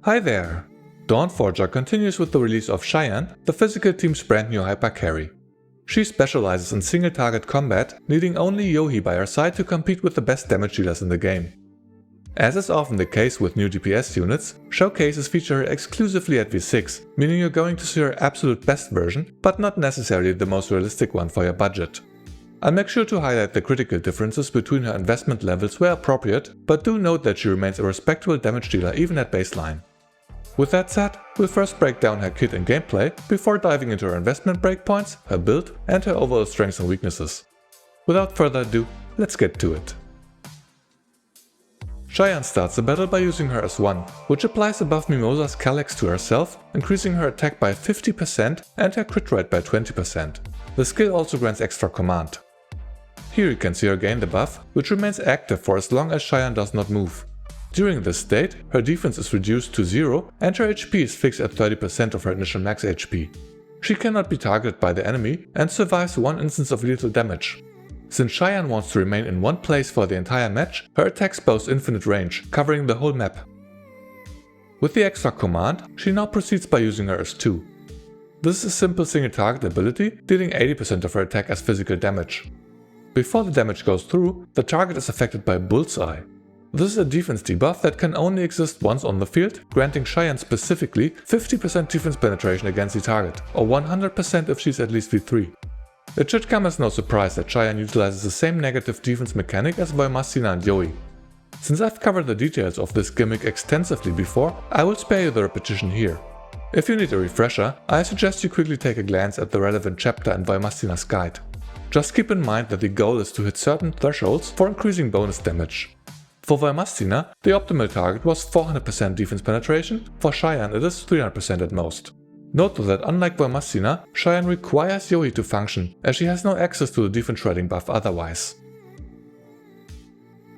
Hi there! Dawnforger continues with the release of Cheyanne, the physical team's brand new hyper carry. She specializes in single target combat, needing only Yohi by her side to compete with the best damage dealers in the game. As is often the case with new DPS units, showcases feature her exclusively at V6, meaning you're going to see her absolute best version, but not necessarily the most realistic one for your budget. I'll make sure to highlight the critical differences between her investment levels where appropriate, but do note that she remains a respectable damage dealer even at baseline. With that said, we'll first break down her kit and gameplay before diving into her investment breakpoints, her build, and her overall strengths and weaknesses. Without further ado, let's get to it. Cheyanne starts the battle by using her S1, which applies above Mimosa's Calyx to herself, increasing her attack by 50% and her crit rate by 20%. The skill also grants extra command. Here you can see her gain debuff, which remains active for as long as Cheyanne does not move. During this state, her defense is reduced to 0 and her HP is fixed at 30% of her initial max HP. She cannot be targeted by the enemy and survives one instance of lethal damage. Since Cheyanne wants to remain in one place for the entire match, her attacks boast infinite range, covering the whole map. With the extra command, she now proceeds by using her S2. This is a simple single target ability, dealing 80% of her attack as physical damage. Before the damage goes through, the target is affected by Bullseye. This is a defense debuff that can only exist once on the field, granting Cheyanne specifically 50% defense penetration against the target, or 100% if she's at least V3. It should come as no surprise that Cheyanne utilizes the same negative defense mechanic as Voimastina and Yohi. Since I've covered the details of this gimmick extensively before, I will spare you the repetition here. If you need a refresher, I suggest you quickly take a glance at the relevant chapter in Voimastina's guide. Just keep in mind that the goal is to hit certain thresholds for increasing bonus damage. For Voimastina, the optimal target was 400% defense penetration, for Cheyanne it is 300% at most. Note though that unlike Voimastina, Cheyanne requires Yohi to function, as she has no access to the defense shredding buff otherwise.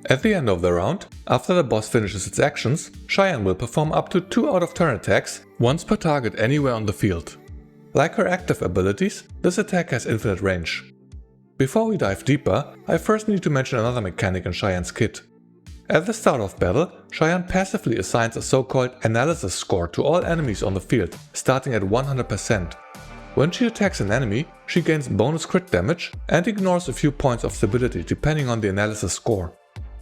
At the end of the round, after the boss finishes its actions, Cheyanne will perform up to 2 out of turn attacks, once per target anywhere on the field. Like her active abilities, this attack has infinite range. Before we dive deeper, I first need to mention another mechanic in Cheyanne's kit. At the start of battle, Cheyanne passively assigns a so-called analysis score to all enemies on the field, starting at 100%. When she attacks an enemy, she gains bonus crit damage and ignores a few points of stability depending on the analysis score.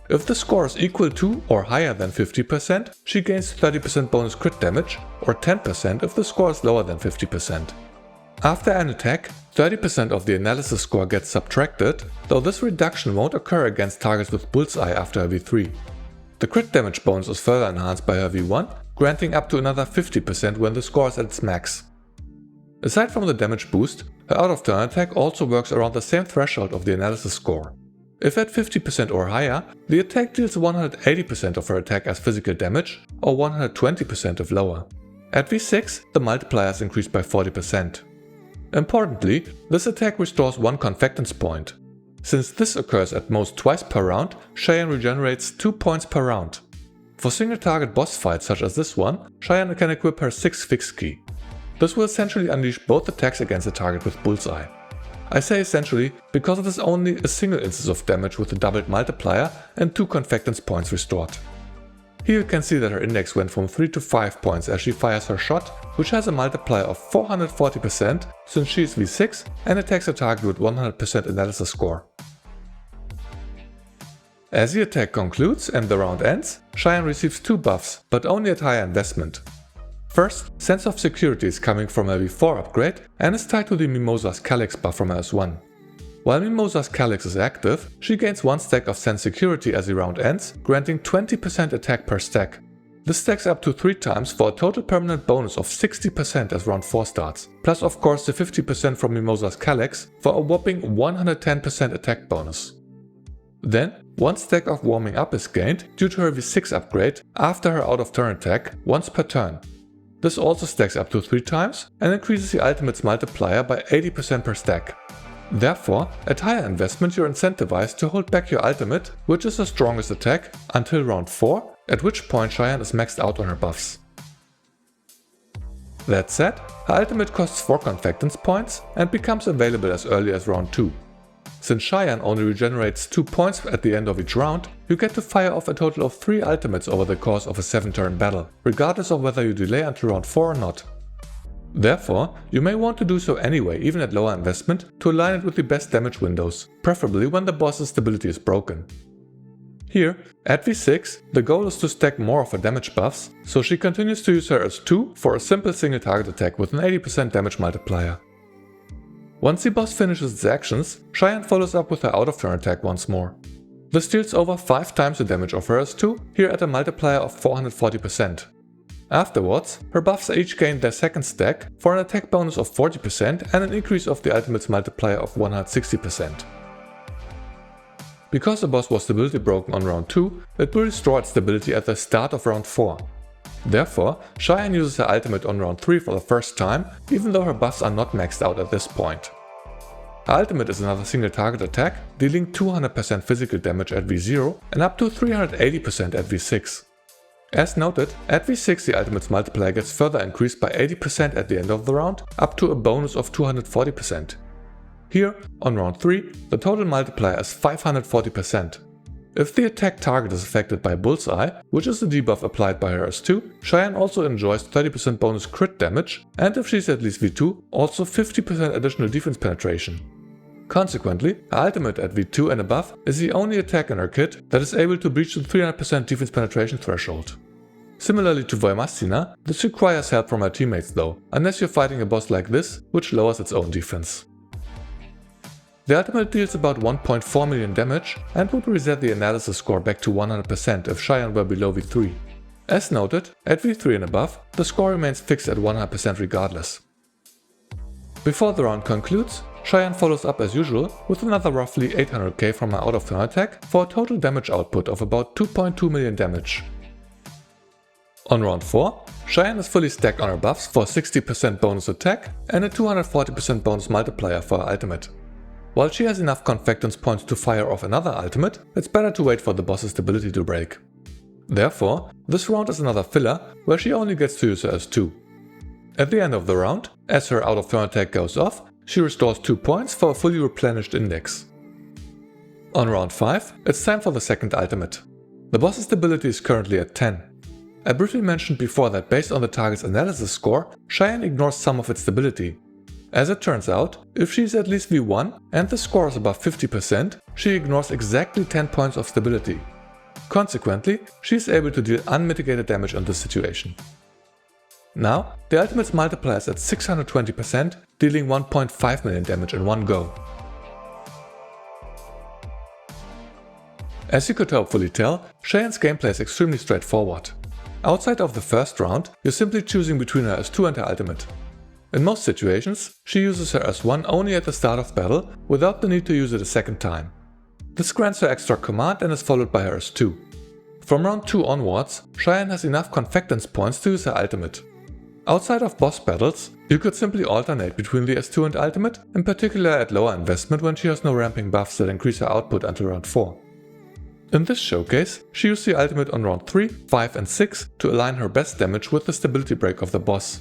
If the score is equal to or higher than 50%, she gains 30% bonus crit damage, or 10% if the score is lower than 50%. After an attack, 30% of the analysis score gets subtracted, though this reduction won't occur against targets with Bullseye after her V3. The crit damage bonus is further enhanced by her V1, granting up to another 50% when the score is at its max. Aside from the damage boost, her out of turn attack also works around the same threshold of the analysis score. If at 50% or higher, the attack deals 180% of her attack as physical damage, or 120% if lower. At V6, the multiplier is increased by 40%. Importantly, this attack restores 1 confectance point. Since this occurs at most twice per round, Cheyanne regenerates 2 points per round. For single target boss fights such as this one, Cheyanne can equip her 6 fix key. This will essentially unleash both attacks against the target with Bullseye. I say essentially because it is only a single instance of damage with a doubled multiplier and 2 confectance points restored. Here you can see that her index went from 3 to 5 points as she fires her shot, which has a multiplier of 440% since she is V6 and attacks a target with 100% analysis score. As the attack concludes and the round ends, Cheyanne receives 2 buffs, but only at higher investment. First, Sense of Security is coming from her V4 upgrade and is tied to the Mimosa's Calyx buff from her S1. While Mimosa's Calyx is active, she gains 1 stack of Sense Security as the round ends, granting 20% attack per stack. This stacks up to 3 times for a total permanent bonus of 60% as round 4 starts, plus of course the 50% from Mimosa's Calyx for a whopping 110% attack bonus. Then, 1 stack of Warming Up is gained due to her V6 upgrade after her out of turn attack once per turn. This also stacks up to 3 times and increases the ultimate's multiplier by 80% per stack. Therefore, at higher investment you're incentivized to hold back your ultimate, which is the strongest attack, until round 4, at which point Cheyanne is maxed out on her buffs. That said, her ultimate costs 4 confectance points and becomes available as early as round 2. since Cheyanne only regenerates 2 points at the end of each round, you get to fire off a total of 3 ultimates over the course of a 7-turn battle, regardless of whether you delay until round 4 or not. Therefore, you may want to do so anyway, even at lower investment, to align it with the best damage windows, preferably when the boss's stability is broken. Here, at V6, the goal is to stack more of her damage buffs, so she continues to use her S2 for a simple single target attack with an 80% damage multiplier. Once the boss finishes its actions, Cheyanne follows up with her out-of-turn attack once more. This deals over 5 times the damage of her S2, here at a multiplier of 440%. Afterwards, her buffs each gain their second stack for an attack bonus of 40% and an increase of the ultimate's multiplier of 160%. Because the boss was stability broken on round 2, it will restore its stability at the start of round 4. Therefore, Cheyanne uses her ultimate on round 3 for the first time, even though her buffs are not maxed out at this point. Her ultimate is another single target attack, dealing 200% physical damage at V0 and up to 380% at V6. As noted, at V6 the ultimate's multiplier gets further increased by 80% at the end of the round, up to a bonus of 240%. Here, on round 3, the total multiplier is 540%. If the attack target is affected by Bullseye, which is the debuff applied by her S2, Cheyanne also enjoys 30% bonus crit damage, and if she's at least V2, also 50% additional defense penetration. Consequently, her ultimate at V2 and above is the only attack in her kit that is able to breach the 300% defense penetration threshold. Similarly to Voimastina, this requires help from her teammates though, unless you're fighting a boss like this, which lowers its own defense. The ultimate deals about 1.4 million damage and would reset the analysis score back to 100% if Cheyanne were below V3. As noted, at V3 and above, the score remains fixed at 100% regardless. Before the round concludes, Cheyanne follows up as usual with another roughly 800k from her out-of-turn attack for a total damage output of about 2.2 million damage. On round 4, Cheyanne is fully stacked on her buffs for 60% bonus attack and a 240% bonus multiplier for her ultimate. While she has enough confectance points to fire off another ultimate, it's better to wait for the boss's stability to break. Therefore, this round is another filler where she only gets to use her S2. At the end of the round, as her out-of-turn attack goes off, she restores 2 points for a fully replenished index. On round 5, it's time for the second ultimate. The boss's stability is currently at 10. I briefly mentioned before that based on the target's analysis score, Cheyanne ignores some of its stability. As it turns out, if she is at least V1 and the score is above 50%, she ignores exactly 10 points of stability. Consequently, she is able to deal unmitigated damage in this situation. Now, the ultimate's multiplier is at 620%, dealing 1.5 million damage in one go. As you could hopefully tell, Cheyanne's gameplay is extremely straightforward. Outside of the first round, you're simply choosing between her S2 and her ultimate. In most situations, she uses her S1 only at the start of battle, without the need to use it a second time. This grants her extra command and is followed by her S2. From round 2 onwards, Cheyanne has enough confectance points to use her ultimate. Outside of boss battles, you could simply alternate between the S2 and ultimate, in particular at lower investment when she has no ramping buffs that increase her output until round 4. In this showcase, she used the ultimate on round 3, 5 and 6 to align her best damage with the stability break of the boss.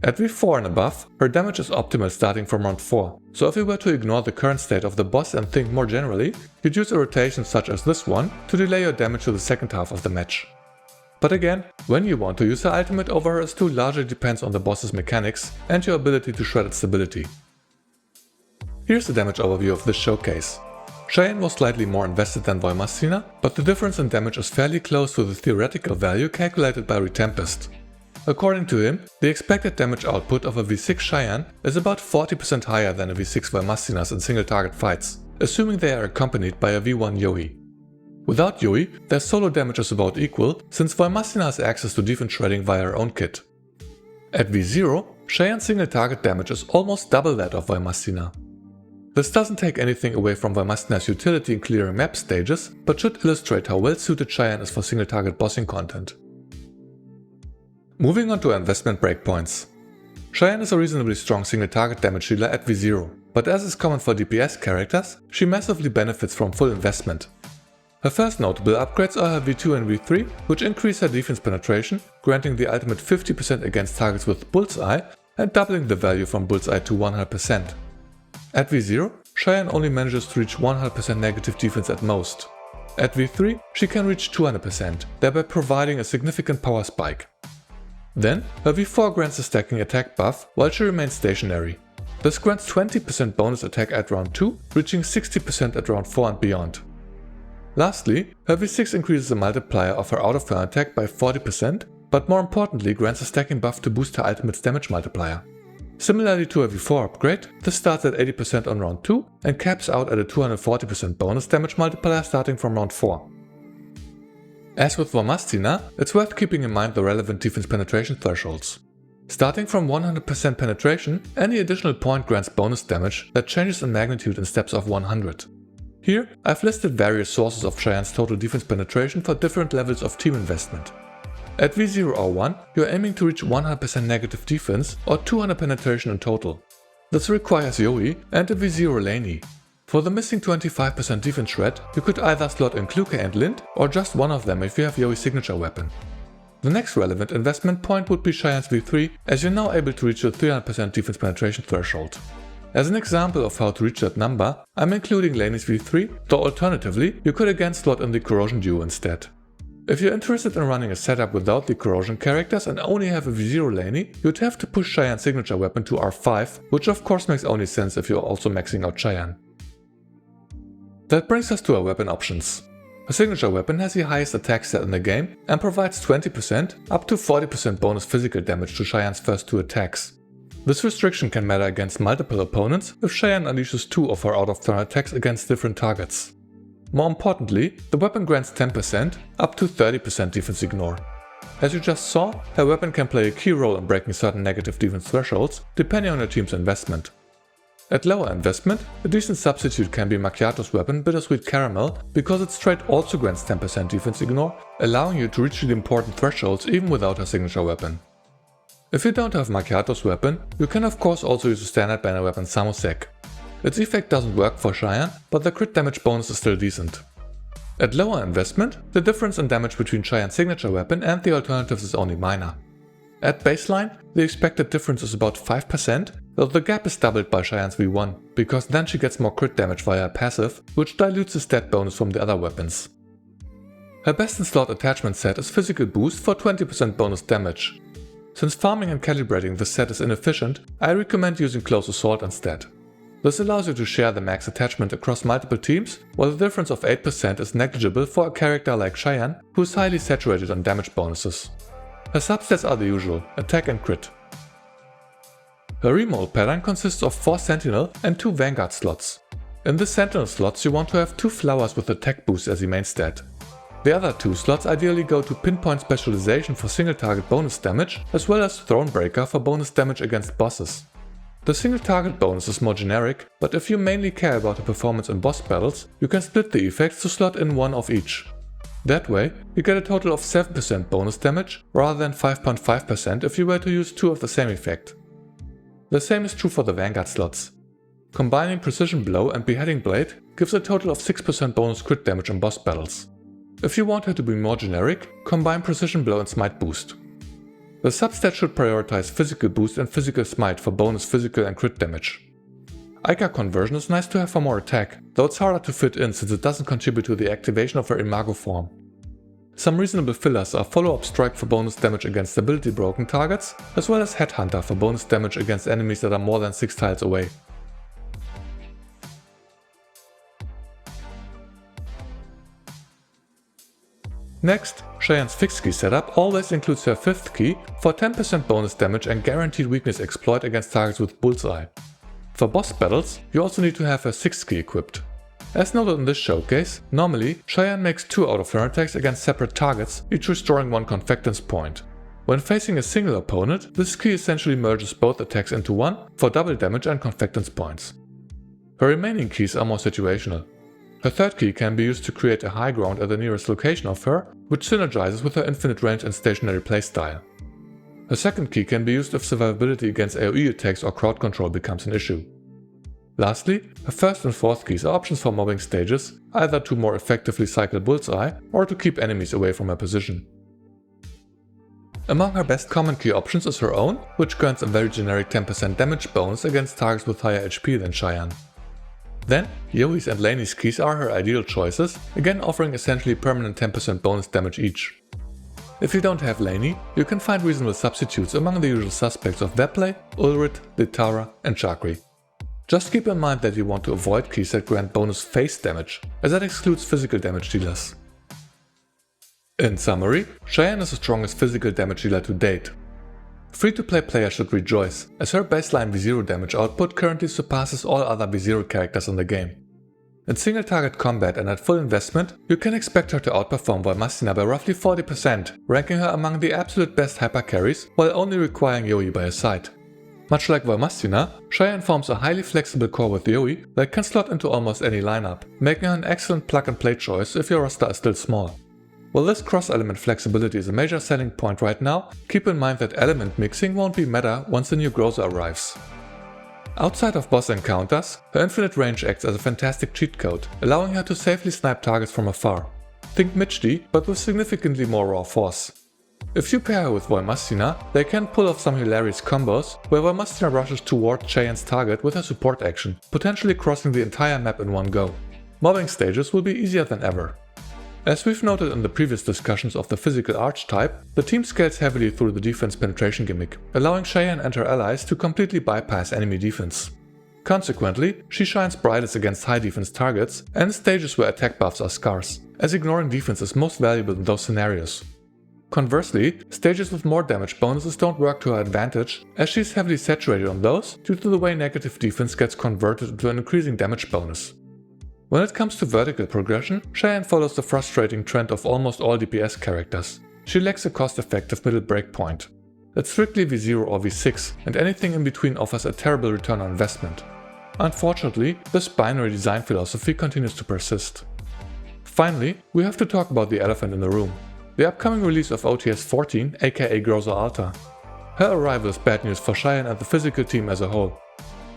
At V4 and above, her damage is optimal starting from round 4, so if you were to ignore the current state of the boss and think more generally, you'd use a rotation such as this one to delay your damage to the second half of the match. But again, when you want to use her ultimate over her S2 largely depends on the boss's mechanics and your ability to shred its stability. Here's the damage overview of this showcase. Cheyanne was slightly more invested than Voimastina, but the difference in damage is fairly close to the theoretical value calculated by Retempest. According to him, the expected damage output of a V6 Cheyanne is about 40% higher than a V6 Voimastina's in single target fights, assuming they are accompanied by a V1 Yui. Without Yui, their solo damage is about equal, since Voimastina has access to defense shredding via her own kit. At V0, Cheyanne's single target damage is almost double that of Voimastina. This doesn't take anything away from Voimastina's utility in clearing map stages, but should illustrate how well suited Cheyanne is for single target bossing content. Moving on to investment breakpoints. Cheyanne is a reasonably strong single target damage dealer at V0, but as is common for DPS characters, she massively benefits from full investment. Her first notable upgrades are her V2 and V3, which increase her defense penetration, granting the ultimate 50% against targets with Bullseye and doubling the value from Bullseye to 100%. At V0, Cheyanne only manages to reach 100% negative defense at most. At V3, she can reach 200%, thereby providing a significant power spike. Then, her V4 grants a stacking attack buff while she remains stationary. This grants 20% bonus attack at round 2, reaching 60% at round 4 and beyond. Lastly, her V6 increases the multiplier of her out of turn attack by 40%, but more importantly grants a stacking buff to boost her ultimate's damage multiplier. Similarly to her V4 upgrade, this starts at 80% on round 2 and caps out at a 240% bonus damage multiplier starting from round 4. As with Vormastina, it's worth keeping in mind the relevant defense penetration thresholds. Starting from 100% penetration, any additional point grants bonus damage that changes in magnitude in steps of 100. Here, I've listed various sources of Cheyanne's total defense penetration for different levels of team investment. At V0 or 1, you're aiming to reach 100% negative defense or 200 penetration in total. This requires Yoi and a V0 laney. For the missing 25% defense shred, you could either slot in Kluke and Lind or just one of them if you have Yoi's signature weapon. The next relevant investment point would be Cheyanne's V3, as you're now able to reach the 300% defense penetration threshold. As an example of how to reach that number, I'm including Laney's V3, though alternatively, you could again slot in the Corrosion duo instead. If you're interested in running a setup without the Corrosion characters and only have a V0 Laney, you'd have to push Cheyanne's signature weapon to R5, which of course makes only sense if you're also maxing out Cheyanne. That brings us to our weapon options. Her signature weapon has the highest attack stat in the game and provides 20% up to 40% bonus physical damage to Cheyanne's first 2 attacks. This restriction can matter against multiple opponents if Cheyanne unleashes 2 of her out of turn attacks against different targets. More importantly, the weapon grants 10% up to 30% defense ignore. As you just saw, her weapon can play a key role in breaking certain negative defense thresholds depending on your team's investment. At lower investment, a decent substitute can be Macchiato's weapon Bittersweet Caramel because its trait also grants 10% defense ignore, allowing you to reach the important thresholds even without her signature weapon. If you don't have Macchiato's weapon, you can of course also use the standard banner weapon Samosek. Its effect doesn't work for Cheyanne, but the crit damage bonus is still decent. At lower investment, the difference in damage between Cheyanne's signature weapon and the alternatives is only minor. At baseline, the expected difference is about 5%, though the gap is doubled by Cheyanne's V1, because then she gets more crit damage via a passive, which dilutes the stat bonus from the other weapons. Her best in slot attachment set is Physical Boost for 20% bonus damage. Since farming and calibrating this set is inefficient, I recommend using Close Assault instead. This allows you to share the max attachment across multiple teams, while the difference of 8% is negligible for a character like Cheyanne, who is highly saturated on damage bonuses. Her substats are the usual, attack and crit. Her Remold pattern consists of 4 Sentinel and 2 Vanguard slots. In the Sentinel slots you want to have 2 flowers with attack boost as the main stat. The other 2 slots ideally go to Pinpoint Specialization for single target bonus damage, as well as Thronebreaker for bonus damage against bosses. The single target bonus is more generic, but if you mainly care about the performance in boss battles, you can split the effects to slot in 1 of each. That way, you get a total of 7% bonus damage, rather than 5.5% if you were to use 2 of the same effect. The same is true for the Vanguard slots. Combining Precision Blow and Beheading Blade gives a total of 6% bonus crit damage in boss battles. If you want her to be more generic, combine Precision Blow and Smite Boost. The substat should prioritize Physical Boost and Physical Smite for bonus physical and crit damage. Ica Conversion is nice to have for more attack, though it's harder to fit in since it doesn't contribute to the activation of her Imago form. Some reasonable fillers are Follow-Up Strike for bonus damage against ability broken targets, as well as Headhunter for bonus damage against enemies that are more than 6 tiles away. Next, Cheyanne's fixed key setup always includes her 5th key for 10% bonus damage and guaranteed weakness exploit against targets with Bullseye. For boss battles, you also need to have her 6th key equipped. As noted in this showcase, normally Cheyanne makes 2 out of turn attacks against separate targets, each restoring 1 confectance point. When facing a single opponent, this key essentially merges both attacks into one for double damage and confectance points. Her remaining keys are more situational. Her 3rd key can be used to create a high ground at the nearest location of her, which synergizes with her infinite range and stationary playstyle. Her 2nd key can be used if survivability against AoE attacks or crowd control becomes an issue. Lastly, her 1st and 4th keys are options for mobbing stages, either to more effectively cycle Bullseye or to keep enemies away from her position. Among her best common key options is her own, which grants a very generic 10% damage bonus against targets with higher HP than Cheyanne. Then, Yoi's and Lanie's keys are her ideal choices, again offering essentially permanent 10% bonus damage each. If you don't have Lanie, you can find reasonable substitutes among the usual suspects of Wepley, Ulrith, Litara and Chakri. Just keep in mind that you want to avoid keys that grant bonus face damage, as that excludes physical damage dealers. In summary, Cheyanne is the strongest physical damage dealer to date. Free-to-play players should rejoice, as her baseline V0 damage output currently surpasses all other V0 characters in the game. In single-target combat and at full investment, you can expect her to outperform Vollmastina by roughly 40%, ranking her among the absolute best hyper-carries while only requiring Yoi by her side. Much like Vollmastina, Cheyanne forms a highly flexible core with Yoi that can slot into almost any lineup, making her an excellent plug-and-play choice if your roster is still small. While this cross-element flexibility is a major selling point right now, keep in mind that element mixing won't be meta once the new Groza arrives. Outside of boss encounters, her infinite range acts as a fantastic cheat code, allowing her to safely snipe targets from afar. Think Michty, but with significantly more raw force. If you pair her with Vollmastina, they can pull off some hilarious combos, where Vollmastina rushes toward Cheyanne's target with her support action, potentially crossing the entire map in one go. Mobbing stages will be easier than ever. As we've noted in the previous discussions of the physical archetype, the team scales heavily through the defense penetration gimmick, allowing Cheyanne and her allies to completely bypass enemy defense. Consequently, she shines brightest against high defense targets and stages where attack buffs are scarce, as ignoring defense is most valuable in those scenarios. Conversely, stages with more damage bonuses don't work to her advantage, as she's heavily saturated on those due to the way negative defense gets converted into an increasing damage bonus. When it comes to vertical progression, Cheyanne follows the frustrating trend of almost all DPS characters. She lacks a cost-effective middle breakpoint. It's strictly V0 or V6, and anything in between offers a terrible return on investment. Unfortunately, this binary design philosophy continues to persist. Finally, we have to talk about the elephant in the room. The upcoming release of OTS 14, aka Groza Alta. Her arrival is bad news for Cheyanne and the physical team as a whole.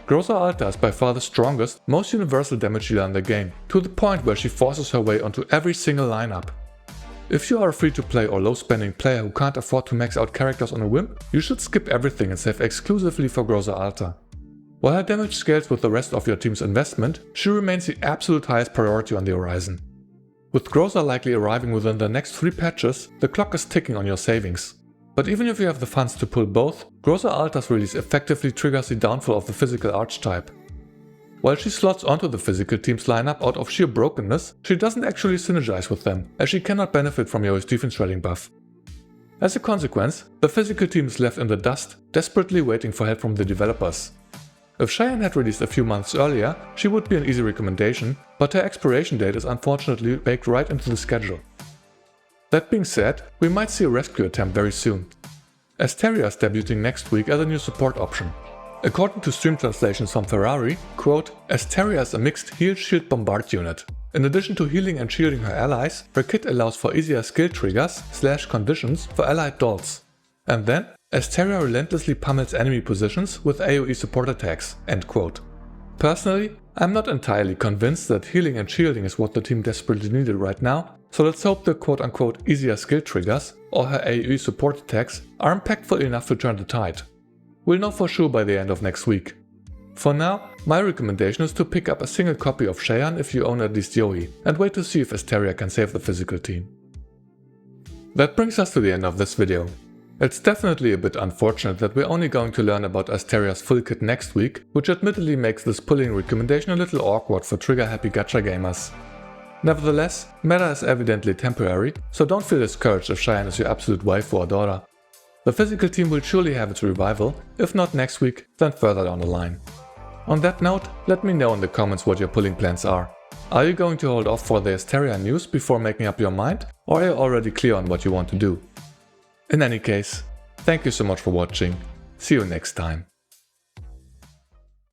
Groza Alta is by far the strongest, most universal damage dealer in the game, to the point where she forces her way onto every single lineup. If you are a free-to-play or low-spending player who can't afford to max out characters on a whim, you should skip everything and save exclusively for Groza Alta. While her damage scales with the rest of your team's investment, she remains the absolute highest priority on the horizon. With Groza likely arriving within the next 3 patches, the clock is ticking on your savings. But even if you have the funds to pull both, Groza Alta's release effectively triggers the downfall of the physical archetype. While she slots onto the physical team's lineup out of sheer brokenness, she doesn't actually synergize with them, as she cannot benefit from Yoi's defense shredding buff. As a consequence, the physical team is left in the dust, desperately waiting for help from the developers. If Cheyanne had released a few months earlier, she would be an easy recommendation, but her expiration date is unfortunately baked right into the schedule. That being said, we might see a rescue attempt very soon. Asteria is debuting next week as a new support option. According to stream translations from Ferrari, quote, Asteria is a mixed heal-shield bombard unit. In addition to healing and shielding her allies, her kit allows for easier skill triggers / conditions for allied dolls. And then, Asteria relentlessly pummels enemy positions with AoE support attacks, end quote. Personally, I'm not entirely convinced that healing and shielding is what the team desperately needed right now, so let's hope the quote-unquote easier skill triggers or her AoE support attacks are impactful enough to turn the tide. We'll know for sure by the end of next week. For now, my recommendation is to pick up a single copy of Cheyanne if you own at least Yoi, and wait to see if Asteria can save the physical team. That brings us to the end of this video. It's definitely a bit unfortunate that we're only going to learn about Asteria's full kit next week, which admittedly makes this pulling recommendation a little awkward for trigger-happy gacha gamers. Nevertheless, meta is evidently temporary, so don't feel discouraged if Cheyanne is your absolute waifu or daughter. The physical team will surely have its revival, if not next week, then further down the line. On that note, let me know in the comments what your pulling plans are. Are you going to hold off for the Asteria news before making up your mind, or are you already clear on what you want to do? In any case, thank you so much for watching. See you next time.